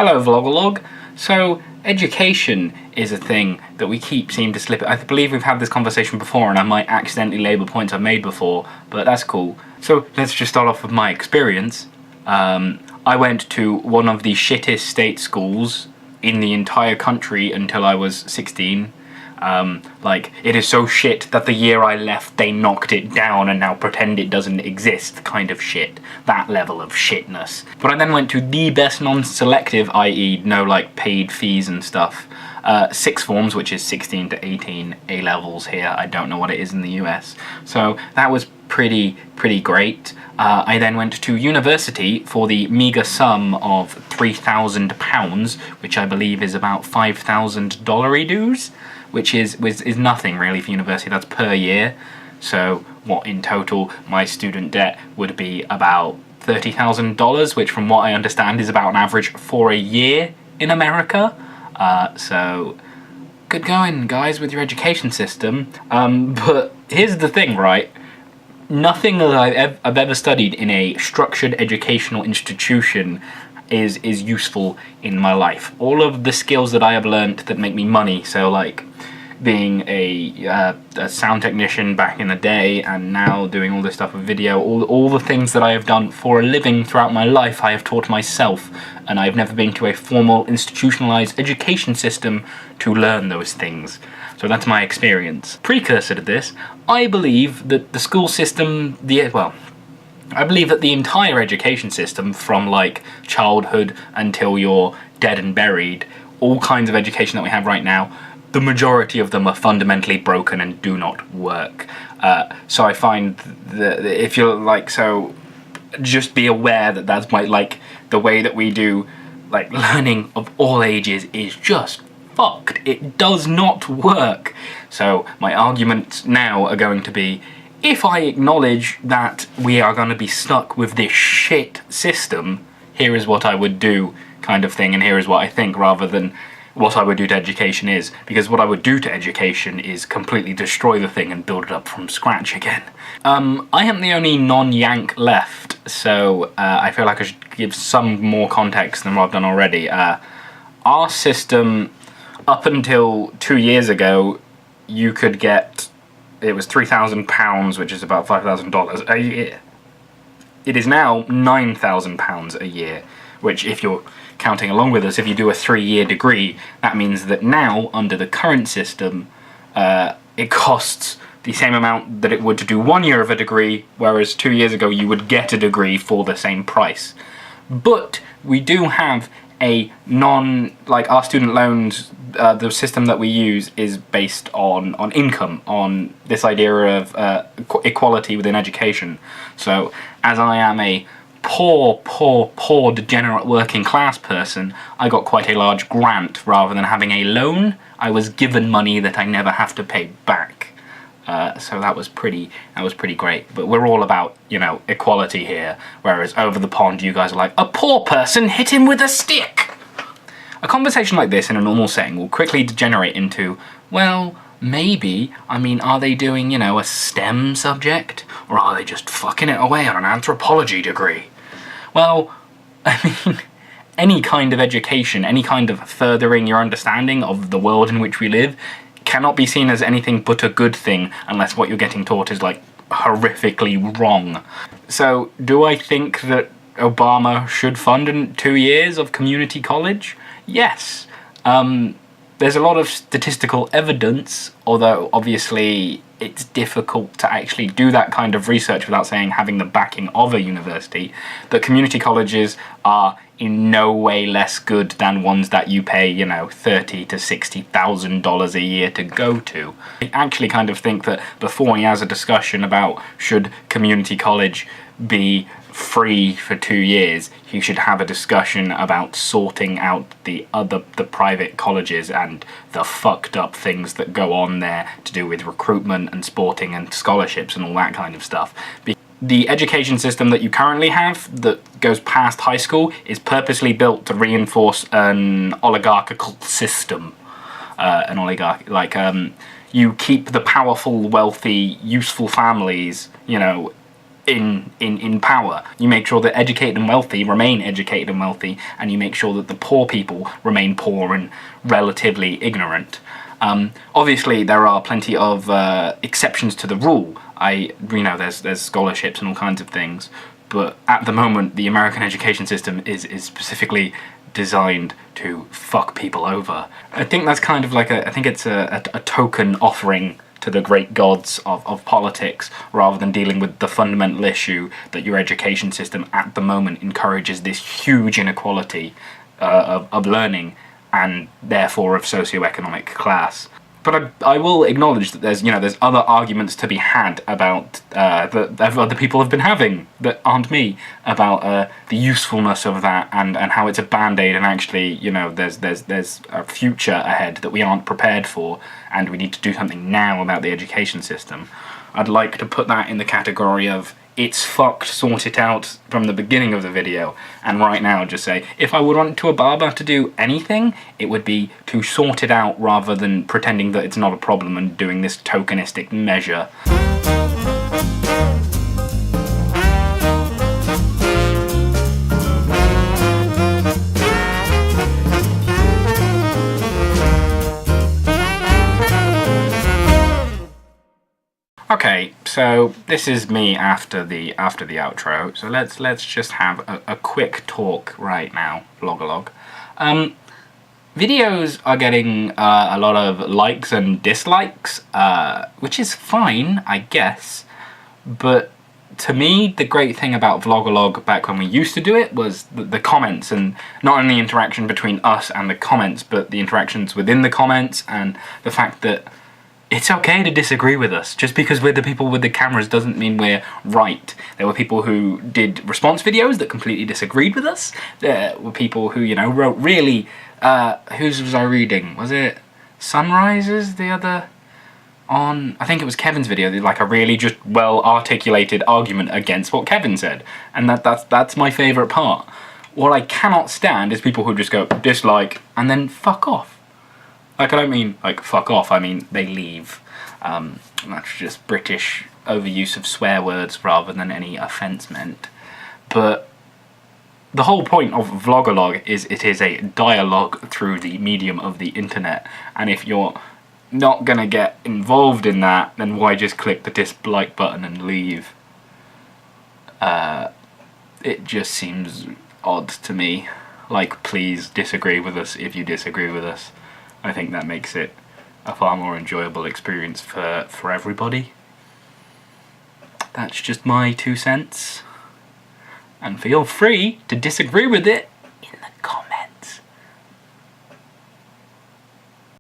Hello Vlogalogue. So, education is a thing that we seem to slip. I believe we've had this conversation before and I might accidentally label points I've made before, but that's cool. So, let's just start off with my experience. I went to one of the shittest state schools in the entire country until I was 16. It is so shit that the year I left they knocked it down and now pretend it doesn't exist kind of shit. That level of shitness. But I then went to the best non-selective, i.e. no paid fees and stuff, sixth forms, which is 16 to 18 A-levels here. I don't know what it is in the US. So that was pretty great. I then went to university for the meagre sum of £3,000, which I believe is about $5,000 dues. Which is nothing really for university. That's per year. So what in total my student debt would be about $30,000, which from what I understand is about an average for a year in America. So good going, guys, with your education system. But here's the thing, right? Nothing that I've ever studied in a structured educational institution is useful in my life. All of the skills that I have learnt that make me money, so being a sound technician back in the day and now doing all this stuff with video, all the things that I have done for a living throughout my life I have taught myself, and I've never been to a formal institutionalized education system to learn those things. So that's my experience. Precursor to this, I believe that the school system, I believe that the entire education system from childhood until you're dead and buried, all kinds of education that we have right now, the majority of them are fundamentally broken and do not work. So I find that if you're so just be aware that that's the way that we do learning of all ages is just fucked. It does not work. So my arguments now are going to be, if I acknowledge that we are going to be stuck with this shit system, here is what I would do kind of thing, and here is what I think, rather than what I would do to education is. Because what I would do to education is completely destroy the thing and build it up from scratch again. I am the only non-Yank left, so I feel like I should give some more context than what I've done already. Our system, up until 2 years ago, you could get, it was £3,000, which is about $5,000 a year. It is now £9,000 a year, which, if you're counting along with us, if you do a 3-year degree, that means that now, under the current system, it costs the same amount that it would to do 1 year of a degree, whereas 2 years ago you would get a degree for the same price. But we do have a our student loans, the system that we use is based on income, on this idea of equality within education. So, as I am a poor, degenerate working class person, I got quite a large grant rather than having a loan. I was given money that I never have to pay back. So that was pretty great. But we're all about, equality here, whereas over the pond you guys are like, a poor person, hit him with a stick! A conversation like this in a normal setting will quickly degenerate into, well, maybe, are they doing, a STEM subject? Or are they just fucking it away on an anthropology degree? Well, any kind of education, any kind of furthering your understanding of the world in which we live, cannot be seen as anything but a good thing unless what you're getting taught is, horrifically wrong. So, do I think that Obama should fund 2 years of community college? Yes. There's a lot of statistical evidence, although obviously it's difficult to actually do that kind of research without having the backing of a university, that community colleges are in no way less good than ones that you pay, $30,000 to $60,000 a year to go to. I actually kind of think that before he has a discussion about should community college be free for 2 years, he should have a discussion about sorting out the private colleges and the fucked up things that go on there to do with recruitment and sporting and scholarships and all that kind of stuff. The education system that you currently have that goes past high school is purposely built to reinforce an oligarchical system. You keep the powerful, wealthy, useful families, in power. You make sure that educated and wealthy remain educated and wealthy, and you make sure that the poor people remain poor and relatively ignorant. Obviously, there are plenty of exceptions to the rule. There's scholarships and all kinds of things, but at the moment, the American education system is specifically designed to fuck people over. I think that's kind of like it's a token offering to the great gods of politics, rather than dealing with the fundamental issue that your education system at the moment encourages this huge inequality of learning, and therefore of socioeconomic class. But I will acknowledge that there's other arguments to be had about that other people have been having that aren't me, about the usefulness of that, and how it's a band-aid, and actually there's a future ahead that we aren't prepared for, and we need to do something now about the education system. I'd like to put that in the category of it's fucked, sort it out from the beginning of the video, and right now just say, if I would want to a barber to do anything, it would be to sort it out rather than pretending that it's not a problem and doing this tokenistic measure. Okay, so this is me after the outro. So let's just have a quick talk right now, Vlogalogue. Videos are getting a lot of likes and dislikes, which is fine, I guess. But to me, the great thing about Vlogalogue back when we used to do it was the comments, and not only interaction between us and the comments, but the interactions within the comments, and the fact that it's okay to disagree with us. Just because we're the people with the cameras doesn't mean we're right. There were people who did response videos that completely disagreed with us. There were people who, wrote really... whose was I reading? Was it Sunrises? The other... on... I think it was Kevin's video. Like a really just well-articulated argument against what Kevin said. And that's my favourite part. What I cannot stand is people who just go, dislike, and then fuck off. Like, I don't mean, like, fuck off, I mean, they leave. That's just British overuse of swear words rather than any offence meant. But the whole point of Vlogalogue is it is a dialogue through the medium of the internet. And if you're not gonna get involved in that, then why just click the dislike button and leave? It just seems odd to me. Like, please disagree with us if you disagree with us. I think that makes it a far more enjoyable experience for everybody. That's just my 2 cents. And feel free to disagree with it